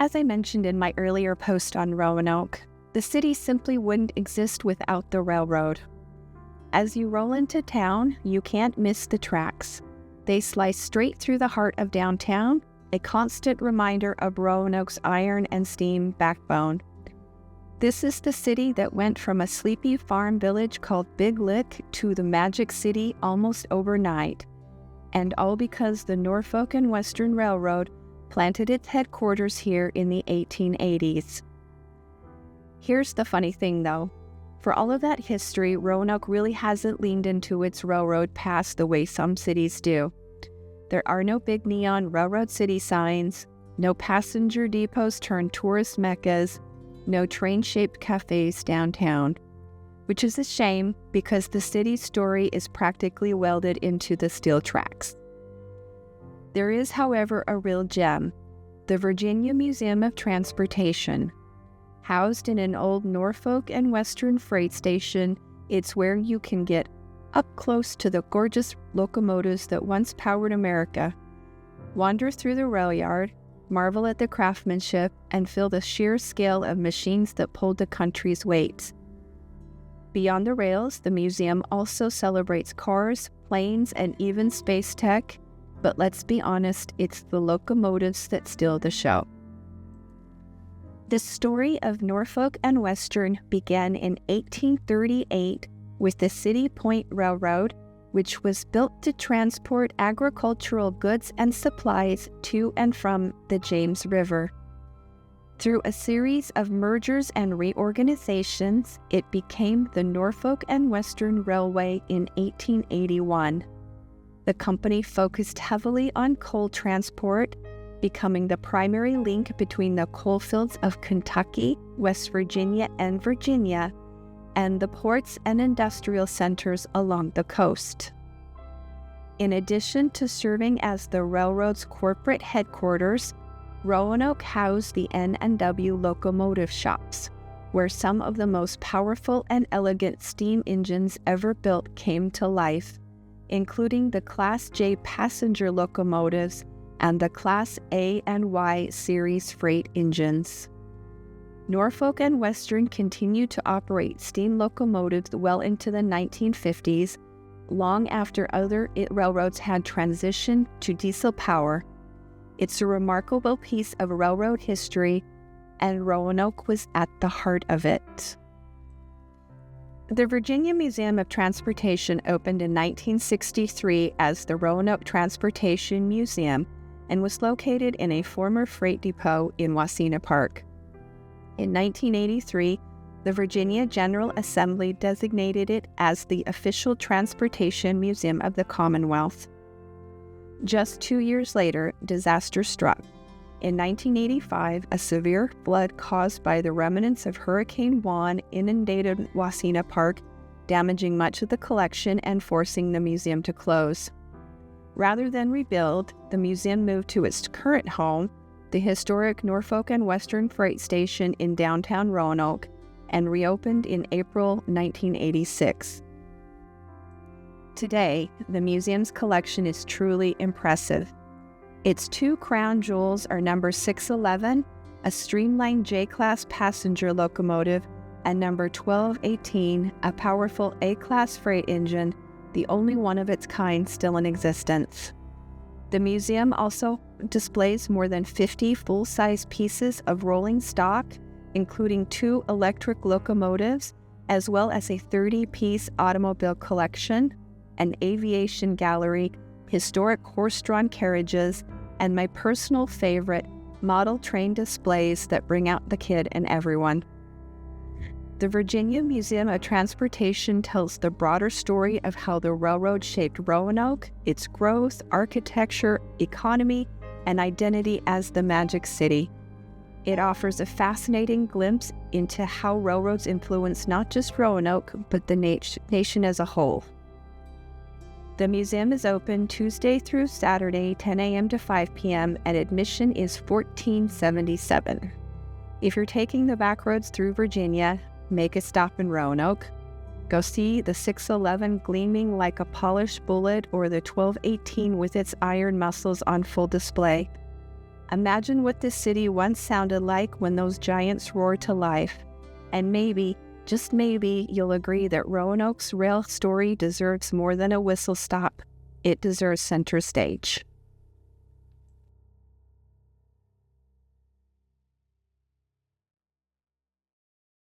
As I mentioned in my earlier post on Roanoke, the city simply wouldn't exist without the railroad. As you roll into town, you can't miss the tracks. They slice straight through the heart of downtown, a constant reminder of Roanoke's iron and steam backbone. This is the city that went from a sleepy farm village called Big Lick to the Magic City almost overnight, and all because the Norfolk and Western Railroad planted its headquarters here in the 1880s. Here's the funny thing though. For all of that history, Roanoke really hasn't leaned into its railroad past the way some cities do. There are no big neon railroad city signs, no passenger depots turned tourist meccas, no train-shaped cafes downtown, which is a shame because the city's story is practically welded into the steel tracks. There is, however, a real gem, the Virginia Museum of Transportation. Housed in an old Norfolk and Western freight station, it's where you can get up close to the gorgeous locomotives that once powered America, wander through the railyard, marvel at the craftsmanship, and feel the sheer scale of machines that pulled the country's weight. Beyond the rails, the museum also celebrates cars, planes, and even space tech, but let's be honest, it's the locomotives that steal the show. The story of Norfolk and Western began in 1838 with the City Point Railroad, which was built to transport agricultural goods and supplies to and from the James River. Through a series of mergers and reorganizations, it became the Norfolk and Western Railway in 1881. The company focused heavily on coal transport, becoming the primary link between the coalfields of Kentucky, West Virginia, and Virginia, and the ports and industrial centers along the coast. In addition to serving as the railroad's corporate headquarters, Roanoke housed the N&W locomotive shops, where some of the most powerful and elegant steam engines ever built came to life, including the Class J passenger locomotives and the Class A and Y series freight engines. Norfolk and Western continued to operate steam locomotives well into the 1950s, long after other railroads had transitioned to diesel power. It's a remarkable piece of railroad history, and Roanoke was at the heart of it. The Virginia Museum of Transportation opened in 1963 as the Roanoke Transportation Museum and was located in a former freight depot in Wasena Park. In 1983, the Virginia General Assembly designated it as the official transportation museum of the Commonwealth. Just 2 years later, disaster struck. In 1985, a severe flood caused by the remnants of Hurricane Juan inundated Wasena Park, damaging much of the collection and forcing the museum to close. Rather than rebuild, the museum moved to its current home, the historic Norfolk and Western Freight Station in downtown Roanoke, and reopened in April 1986. Today, the museum's collection is truly impressive. Its two crown jewels are number 611, a streamlined J-Class passenger locomotive, and number 1218, a powerful A-Class freight engine, the only one of its kind still in existence. The museum also displays more than 50 full-size pieces of rolling stock, including 2 electric locomotives, as well as a 30-piece automobile collection, an aviation gallery, historic horse-drawn carriages, and my personal favorite, model train displays that bring out the kid in everyone. The Virginia Museum of Transportation tells the broader story of how the railroad shaped Roanoke, its growth, architecture, economy, and identity as the Magic City. It offers a fascinating glimpse into how railroads influence not just Roanoke, but the nation as a whole. The museum is open Tuesday through Saturday, 10 a.m. to 5 p.m., and admission is $14.77. If you're taking the back roads through Virginia, make a stop in Roanoke. Go see the 611 gleaming like a polished bullet or the 1218 with its iron muscles on full display. Imagine what this city once sounded like when those giants roared to life. And maybe, just maybe, you'll agree that Roanoke's rail story deserves more than a whistle stop. It deserves center stage.